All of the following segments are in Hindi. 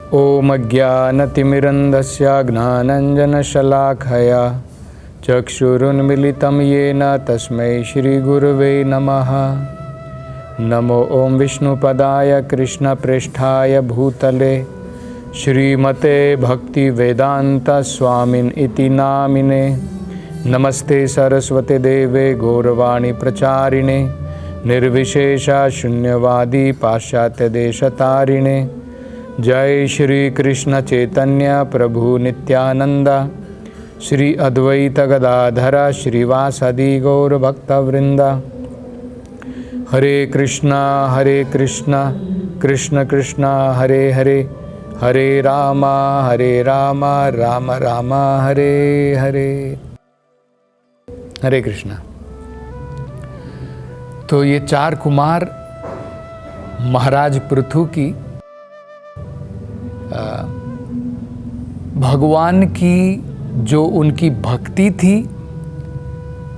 ॐ अज्ञानतिमिरन्धस्य ज्ञानाञ्जनशलाखया चक्षुरुन्मिलितं येन तस्मै श्रीगुरवे नमः। नमो ॐ विष्णुपदाय कृष्णप्रेष्ठाय भूतले श्रीमते भक्तिवेदान्तस्वामिन् इति नामिने। नमस्ते सरस्वती देवे गौरवाणी प्रचारिणे निर्विशेषा शून्यवादी पाश्चात्यदेशतारिणे। जय श्री कृष्ण चैतन्य प्रभु नित्यानंद श्री अद्वैत गदाधर श्रीवासदि गौर भक्तवृंद। हरे कृष्णा कृष्ण कृष्ण हरे हरे, हरे राम राम राम हरे हरे। हरे कृष्णा। तो ये चार कुमार महाराज पृथु की भगवान की जो उनकी भक्ति थी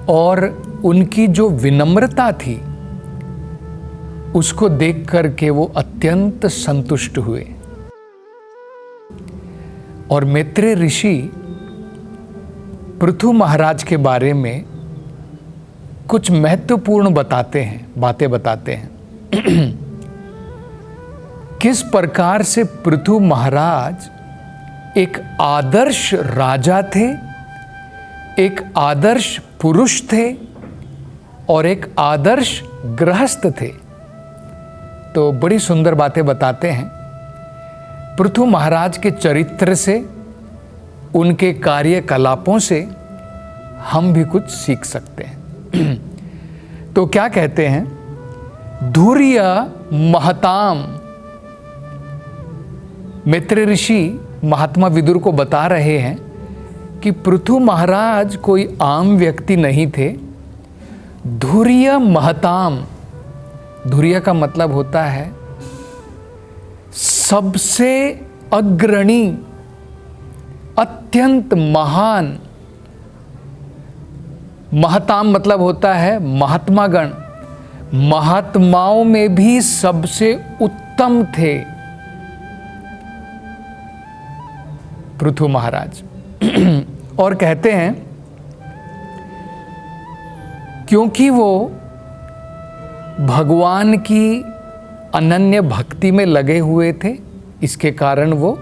और उनकी जो विनम्रता थी उसको देख करके वो अत्यंत संतुष्ट हुए। और मैत्रेय ऋषि पृथु महाराज के बारे में कुछ महत्वपूर्ण बातें बताते हैं। किस प्रकार से पृथु महाराज एक आदर्श राजा थे, एक आदर्श पुरुष थे और एक आदर्श गृहस्थ थे। तो बड़ी सुंदर बातें बताते हैं। पृथु महाराज के चरित्र से, उनके कार्यकलापों से हम भी कुछ सीख सकते हैं। तो क्या कहते हैं? धुर्य महताम। मैत्रेय ऋषि महात्मा विदुर को बता रहे हैं कि पृथु महाराज कोई आम व्यक्ति नहीं थे। धुर्य महताम, धुर्य का मतलब होता है सबसे अग्रणी, अत्यंत महान। महताम मतलब होता है महात्मागण, महात्माओं में भी सबसे उत्तम थे पृथु महाराज। और कहते हैं क्योंकि वो भगवान की अनन्य भक्ति में लगे हुए थे, इसके कारण वो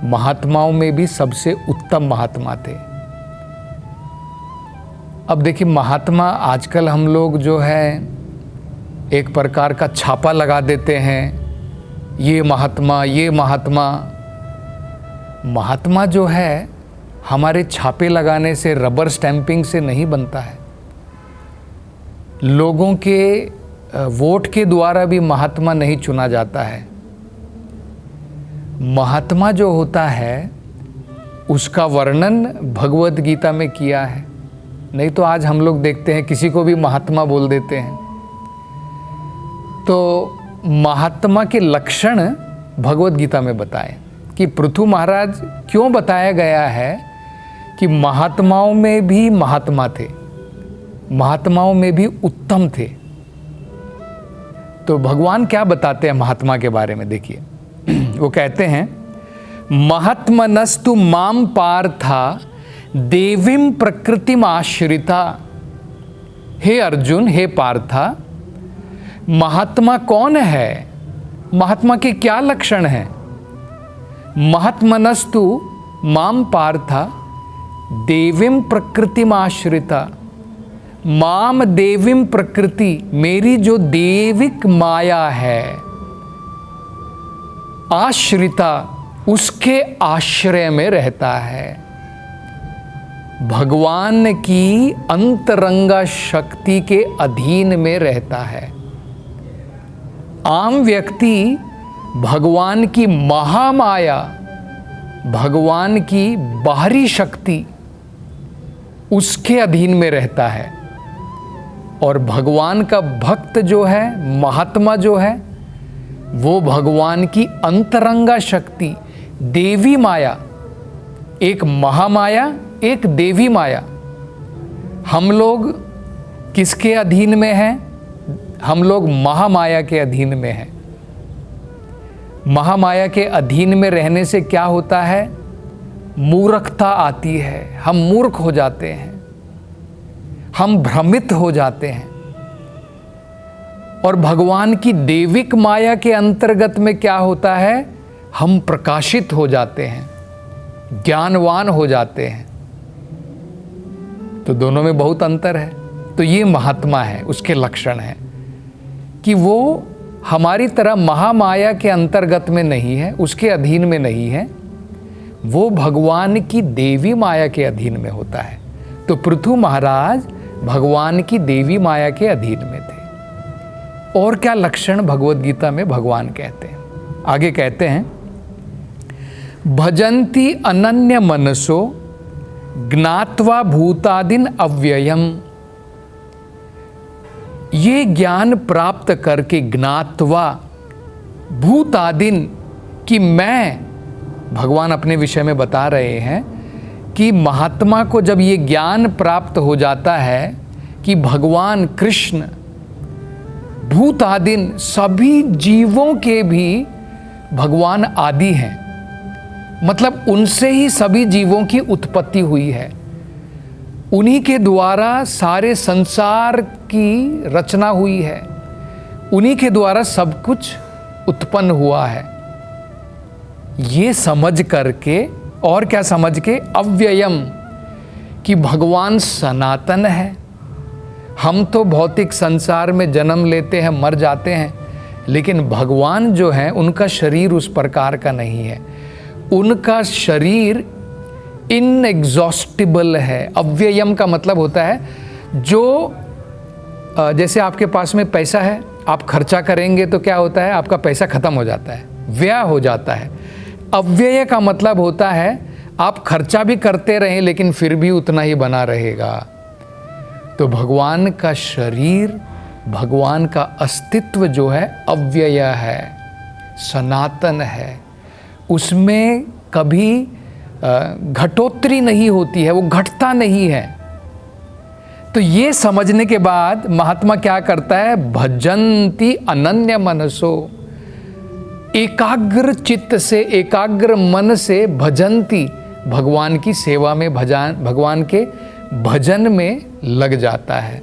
महात्माओं में भी सबसे उत्तम महात्मा थे। अब देखिए, महात्मा आजकल हम लोग जो है एक प्रकार का छापा लगा देते हैं, ये महात्मा ये महात्मा। महात्मा जो है हमारे छापे लगाने से, रबर स्टैंपिंग से नहीं बनता है। लोगों के वोट के द्वारा भी महात्मा नहीं चुना जाता है। महात्मा जो होता है उसका वर्णन भगवद गीता में किया है। नहीं तो आज हम लोग देखते हैं किसी को भी महात्मा बोल देते हैं। तो महात्मा के लक्षण भगवद गीता में बताए कि पृथु महाराज क्यों बताया गया है कि महात्माओं में भी महात्मा थे, महात्माओं में भी उत्तम थे। तो भगवान क्या बताते हैं महात्मा के बारे में? देखिए, वो कहते हैं महात्मनस्तु माम पार्था देवीं प्रकृतिम आश्रिता। हे अर्जुन, हे पार्था, महात्मा कौन है? महात्मा के क्या लक्षण हैं? महात्मनस्तु माम पार्था देवीं प्रकृतिम आश्रिता। माम देवीं प्रकृति, मेरी जो देविक माया है, आश्रिता, उसके आश्रय में रहता है। भगवान की अंतरंगा शक्ति के अधीन में रहता है। आम व्यक्ति भगवान की महामाया, भगवान की बाहरी शक्ति, उसके अधीन में रहता है। और भगवान का भक्त जो है, महात्मा जो है, वो भगवान की अंतरंगा शक्ति, देवी माया, एक महामाया, एक देवी माया। हम लोग किसके अधीन में हैं? हम लोग महामाया के अधीन में हैं। महामाया के अधीन में रहने से क्या होता है? मूर्खता आती है, हम मूर्ख हो जाते हैं, हम भ्रमित हो जाते हैं। और भगवान की देविक माया के अंतर्गत में क्या होता है? हम प्रकाशित हो जाते हैं, ज्ञानवान हो जाते हैं। तो दोनों में बहुत अंतर है। तो ये महात्मा है, उसके लक्षण हैं कि वो हमारी तरह महामाया के अंतर्गत में नहीं है, उसके अधीन में नहीं है, वो भगवान की देवी माया के अधीन में होता है। तो पृथु महाराज भगवान की देवी माया के अधीन में थे। और क्या लक्षण भगवत गीता में भगवान कहते हैं? आगे कहते हैं, भजन्ति अनन्य मनसो ज्ञात्वा भूतादिन अव्ययम। ये ज्ञान प्राप्त करके ज्ञात्वा भूतादिन, कि मैं, भगवान अपने विषय में बता रहे हैं कि महात्मा को जब ये ज्ञान प्राप्त हो जाता है कि भगवान कृष्ण भूतादिन, सभी जीवों के भी भगवान आदि हैं, मतलब उनसे ही सभी जीवों की उत्पत्ति हुई है, उन्हीं के द्वारा सारे संसार की रचना हुई है, उन्हीं के द्वारा सब कुछ उत्पन्न हुआ है। ये समझ करके, और क्या समझ के? अव्ययम, कि भगवान सनातन है। हम तो भौतिक संसार में जन्म लेते हैं, मर जाते हैं, लेकिन भगवान जो है उनका शरीर उस प्रकार का नहीं है। उनका शरीर इनएग्जॉस्टिबल है। अव्ययम का मतलब होता है जो, जैसे आपके पास में पैसा है, आप खर्चा करेंगे तो क्या होता है? आपका पैसा खत्म हो जाता है, व्यय हो जाता है। अव्यय का मतलब होता है आप खर्चा भी करते रहें लेकिन फिर भी उतना ही बना रहेगा। तो भगवान का शरीर, भगवान का अस्तित्व जो है अव्यय है, सनातन है, उसमें कभी घटोत्तरी नहीं होती है, वो घटता नहीं है। तो ये समझने के बाद महात्मा क्या करता है? भजन्ति अनन्य मनसो, एकाग्र चित्त से, एकाग्र मन से भजन्ति, भगवान की सेवा में, भगवान के भजन में लग जाता है।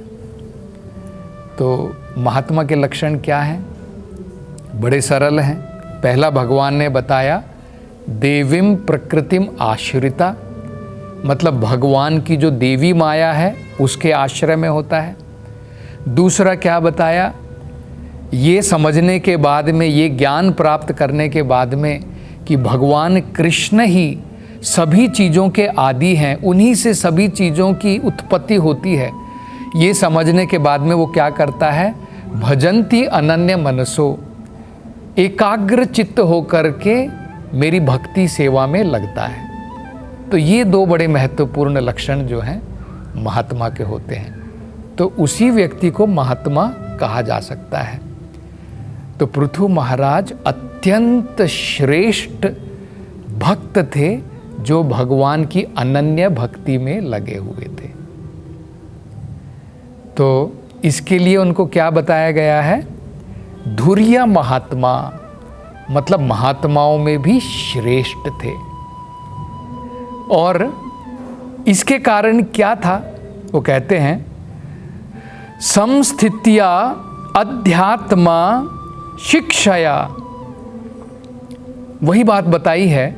तो महात्मा के लक्षण क्या हैं? बड़े सरल हैं। पहला भगवान ने बताया, देवीम प्रकृतिम आश्रिता, मतलब भगवान की जो देवी माया है उसके आश्रय में होता है। दूसरा क्या बताया? ये समझने के बाद में, ये ज्ञान प्राप्त करने के बाद में कि भगवान कृष्ण ही सभी चीज़ों के आदि हैं, उन्हीं से सभी चीज़ों की उत्पत्ति होती है, ये समझने के बाद में वो क्या करता है? भजन्ति अनन्य मनसो, एकाग्र चित्त होकर के मेरी भक्ति सेवा में लगता है। तो ये दो बड़े महत्वपूर्ण लक्षण जो हैं महात्मा के होते हैं। तो उसी व्यक्ति को महात्मा कहा जा सकता है। तो पृथु महाराज अत्यंत श्रेष्ठ भक्त थे जो भगवान की अनन्य भक्ति में लगे हुए थे। तो इसके लिए उनको क्या बताया गया है? धुर्य महात्मा, मतलब महात्माओं में भी श्रेष्ठ थे। और इसके कारण क्या था? वो कहते हैं, संस्थित्या अध्यात्मा शिक्षया, वही बात बताई है।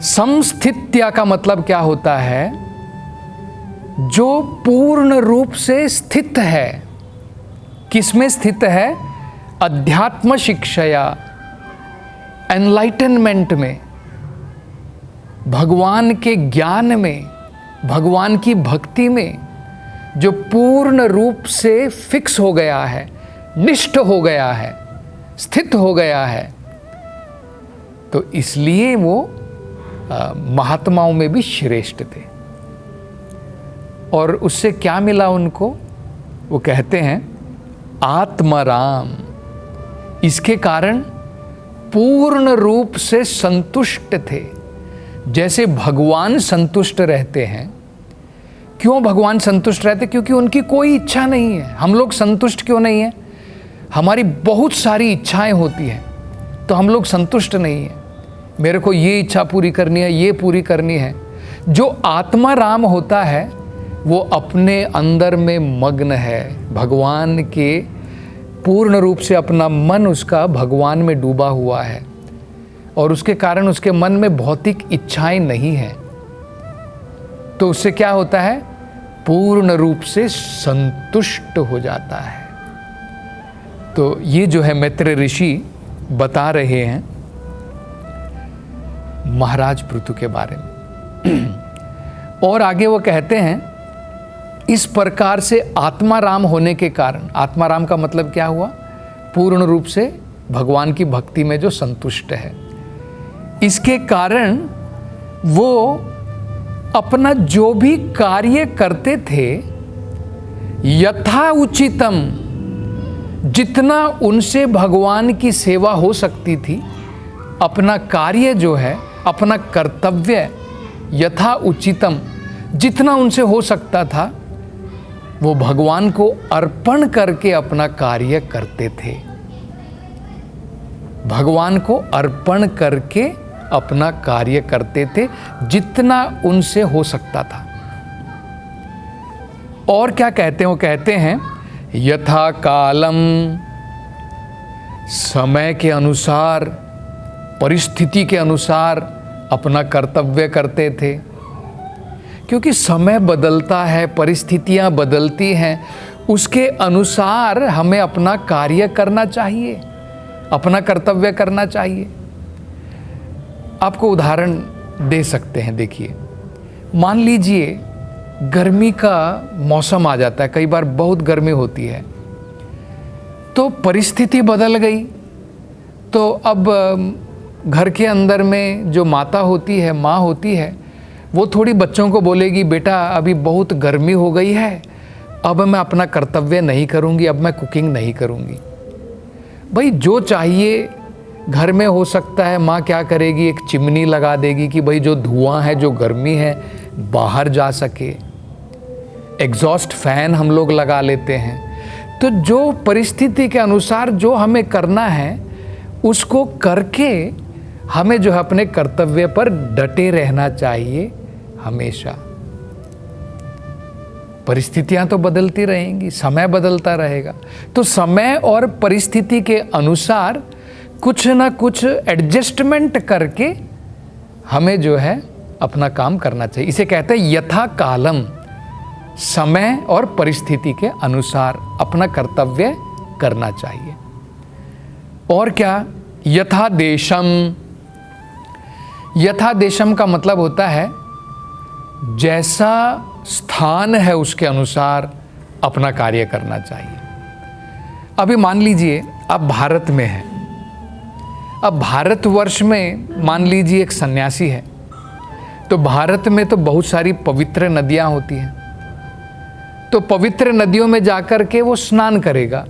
संस्थित्या का मतलब क्या होता है? जो पूर्ण रूप से स्थित है। किसमें स्थित है? अध्यात्म शिक्षया, एनलाइटनमेंट में, भगवान के ज्ञान में, भगवान की भक्ति में, जो पूर्ण रूप से फिक्स हो गया है, निष्ठ हो गया है, स्थित हो गया है। तो इसलिए वो महात्माओं में भी श्रेष्ठ थे। और उससे क्या मिला उनको? वो कहते हैं आत्मराम, इसके कारण पूर्ण रूप से संतुष्ट थे। जैसे भगवान संतुष्ट रहते हैं। क्यों भगवान संतुष्ट रहते? क्योंकि उनकी कोई इच्छा नहीं है। हम लोग संतुष्ट क्यों नहीं है? हमारी बहुत सारी इच्छाएं होती हैं। तो हम लोग संतुष्ट नहीं हैं। मेरे को ये इच्छा पूरी करनी है, ये पूरी करनी है। जो आत्मा राम होता है वो अपने अंदर में मग्न है, भगवान के पूर्ण रूप से अपना मन उसका भगवान में डूबा हुआ है और उसके कारण उसके मन में भौतिक इच्छाएं नहीं हैं। तो उससे क्या होता है, पूर्ण रूप से संतुष्ट हो जाता है। तो ये जो है मैत्रेय ऋषि बता रहे हैं महाराज पृथु के बारे में। और आगे वो कहते हैं, इस प्रकार से आत्माराम होने के कारण, आत्माराम का मतलब क्या हुआ, पूर्ण रूप से भगवान की भक्ति में जो संतुष्ट है, इसके कारण वो अपना जो भी कार्य करते थे यथा उचितम, जितना उनसे भगवान की सेवा हो सकती थी, अपना कार्य जो है, अपना कर्तव्य यथा उचितम, जितना उनसे हो सकता था वो भगवान को अर्पण करके अपना कार्य करते थे। भगवान को अर्पण करके अपना कार्य करते थे जितना उनसे हो सकता था। और क्या कहते हैं, वो कहते हैं यथा कालम, समय के अनुसार, परिस्थिति के अनुसार अपना कर्तव्य करते थे। क्योंकि समय बदलता है, परिस्थितियां बदलती हैं, उसके अनुसार हमें अपना कार्य करना चाहिए, अपना कर्तव्य करना चाहिए। आपको उदाहरण दे सकते हैं। देखिए, मान लीजिए गर्मी का मौसम आ जाता है, कई बार बहुत गर्मी होती है, तो परिस्थिति बदल गई, तो अब घर के अंदर में जो माता होती है, माँ होती है, वो थोड़ी बच्चों को बोलेगी, बेटा अभी बहुत गर्मी हो गई है, अब मैं अपना कर्तव्य नहीं करूँगी, अब मैं कुकिंग नहीं करूँगी। भाई जो चाहिए घर में हो सकता है, माँ क्या करेगी, एक चिमनी लगा देगी कि भाई जो धुआं है, जो गर्मी है, बाहर जा सके। एग्जॉस्ट फैन हम लोग लगा लेते हैं। तो जो परिस्थिति के अनुसार जो हमें करना है उसको करके हमें जो है अपने कर्तव्य पर डटे रहना चाहिए हमेशा। परिस्थितियां तो बदलती रहेंगी, समय बदलता रहेगा, तो समय और परिस्थिति के अनुसार कुछ ना कुछ एडजस्टमेंट करके हमें जो है अपना काम करना चाहिए। इसे कहते हैं यथा कालम, समय और परिस्थिति के अनुसार अपना कर्तव्य करना चाहिए। और क्या, यथा देशम, यथा देशम का मतलब होता है जैसा स्थान है उसके अनुसार अपना कार्य करना चाहिए। अभी मान लीजिए आप भारत में हैं, अब भारतवर्ष में मान लीजिए एक सन्यासी है, तो भारत में तो बहुत सारी पवित्र नदियां होती हैं, तो पवित्र नदियों में जाकर के वो स्नान करेगा।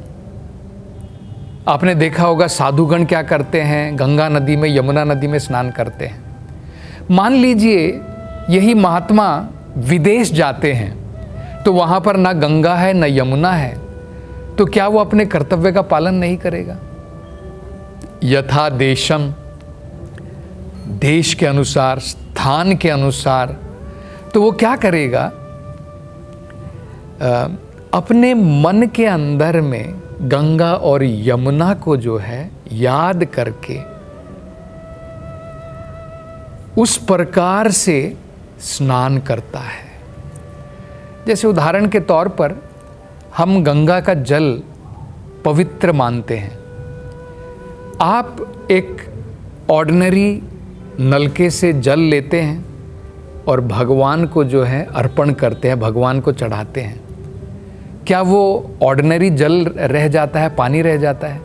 आपने देखा होगा साधुगण क्या करते हैं, गंगा नदी में, यमुना नदी में स्नान करते हैं। मान लीजिए यही महात्मा विदेश जाते हैं, तो वहाँ पर ना गंगा है ना यमुना है, तो क्या वो अपने कर्तव्य का पालन नहीं करेगा? यथा देशम, देश के अनुसार, स्थान के अनुसार, तो वो क्या करेगा, अपने मन के अंदर में गंगा और यमुना को जो है याद करके उस प्रकार से स्नान करता है। जैसे उदाहरण के तौर पर हम गंगा का जल पवित्र मानते हैं। आप एक ऑर्डिनरी नलके से जल लेते हैं और भगवान को जो है अर्पण करते हैं, भगवान को चढ़ाते हैं। क्या वो ऑर्डिनरी जल रह जाता है, पानी रह जाता है?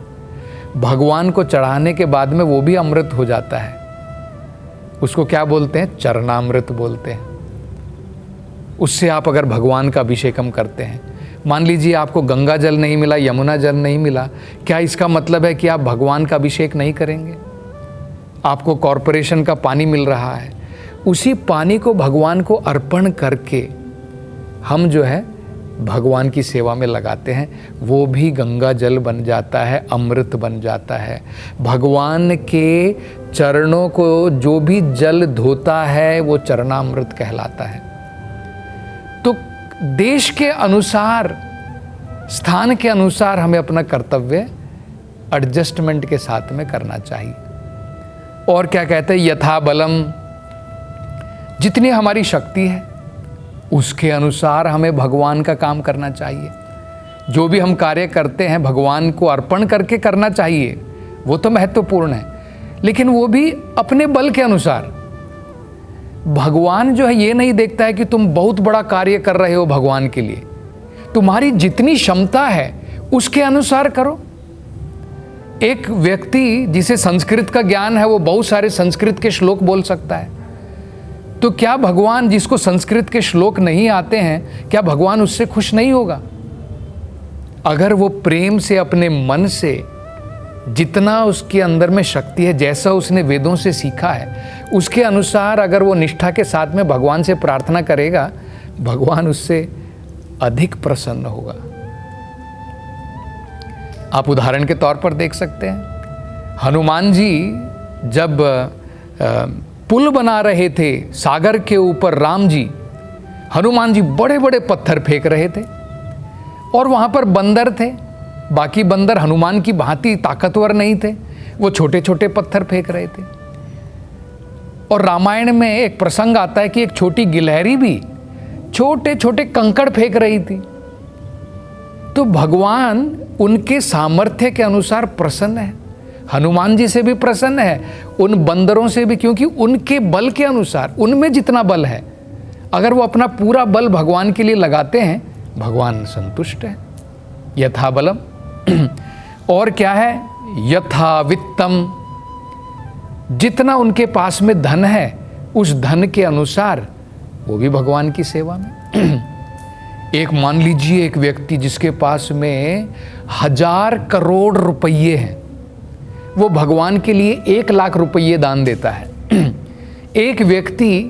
भगवान को चढ़ाने के बाद में वो भी अमृत हो जाता है। उसको क्या बोलते हैं? चरणामृत बोलते हैं। उससे आप अगर भगवान का अभिषेकम करते हैं, मान लीजिए आपको गंगा जल नहीं मिला, यमुना जल नहीं मिला, क्या इसका मतलब है कि आप भगवान का अभिषेक नहीं करेंगे? आपको कॉरपोरेशन का पानी मिल रहा है, उसी पानी को भगवान को अर्पण करके हम जो है भगवान की सेवा में लगाते हैं, वो भी गंगा जल बन जाता है, अमृत बन जाता है। भगवान के चरणों को जो भी जल धोता है वो चरणामृत कहलाता है। तो देश के अनुसार, स्थान के अनुसार हमें अपना कर्तव्य एडजस्टमेंट के साथ में करना चाहिए। और क्या कहते हैं, यथा बलम, जितनी हमारी शक्ति है उसके अनुसार हमें भगवान का काम करना चाहिए। जो भी हम कार्य करते हैं भगवान को अर्पण करके करना चाहिए, वो तो महत्वपूर्ण है, लेकिन वो भी अपने बल के अनुसार। भगवान जो है ये नहीं देखता है कि तुम बहुत बड़ा कार्य कर रहे हो भगवान के लिए, तुम्हारी जितनी क्षमता है उसके अनुसार करो। एक व्यक्ति जिसे संस्कृत का ज्ञान है वो बहुत सारे संस्कृत के श्लोक बोल सकता है, तो क्या भगवान जिसको संस्कृत के श्लोक नहीं आते हैं, क्या भगवान उससे खुश नहीं होगा? अगर वो प्रेम से अपने मन से जितना उसके अंदर में शक्ति है, जैसा उसने वेदों से सीखा है, उसके अनुसार अगर वो निष्ठा के साथ में भगवान से प्रार्थना करेगा, भगवान उससे अधिक प्रसन्न होगा। आप उदाहरण के तौर पर देख सकते हैं, हनुमान जी जब पुल बना रहे थे सागर के ऊपर, राम जी, हनुमान जी बड़े बड़े पत्थर फेंक रहे थे और वहाँ पर बंदर थे। बाकी बंदर हनुमान की भांति ताकतवर नहीं थे, वो छोटे छोटे पत्थर फेंक रहे थे। और रामायण में एक प्रसंग आता है कि एक छोटी गिलहरी भी छोटे छोटे कंकड़ फेंक रही थी। तो भगवान उनके सामर्थ्य के अनुसार प्रसन्न है, हनुमान जी से भी प्रसन्न है, उन बंदरों से भी, क्योंकि उनके बल के अनुसार, उनमें जितना बल है, अगर वो अपना पूरा बल भगवान के लिए लगाते हैं, भगवान संतुष्ट है। यथा बलम और क्या है, यथा वित्तम, जितना उनके पास में धन है उस धन के अनुसार वो भी भगवान की सेवा में। एक मान लीजिए एक व्यक्ति जिसके पास में 1000 करोड़ रुपये हैं, वो भगवान के लिए 1 लाख रुपये दान देता है। एक व्यक्ति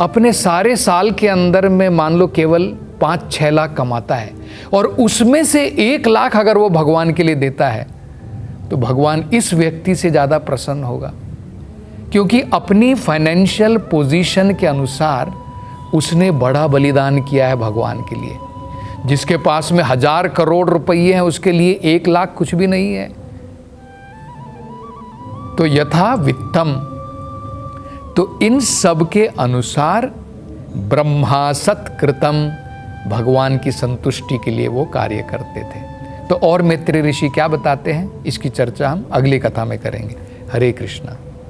अपने सारे साल के अंदर में मान लो केवल 5-6 लाख कमाता है और उसमें से 1 लाख अगर वो भगवान के लिए देता है, तो भगवान इस व्यक्ति से ज़्यादा प्रसन्न होगा, क्योंकि अपनी फाइनेंशियल पोजीशन के अनुसार उसने बड़ा बलिदान किया है भगवान के लिए। जिसके पास में 1000 करोड़ रुपये हैं उसके लिए 1 लाख कुछ भी नहीं है। तो यथा वित्तम, तो इन सब के अनुसार ब्रह्मा सत्कृतम, भगवान की संतुष्टि के लिए वो कार्य करते थे। तो और मैत्री ऋषि क्या बताते हैं, इसकी चर्चा हम अगली कथा में करेंगे। हरे कृष्णा।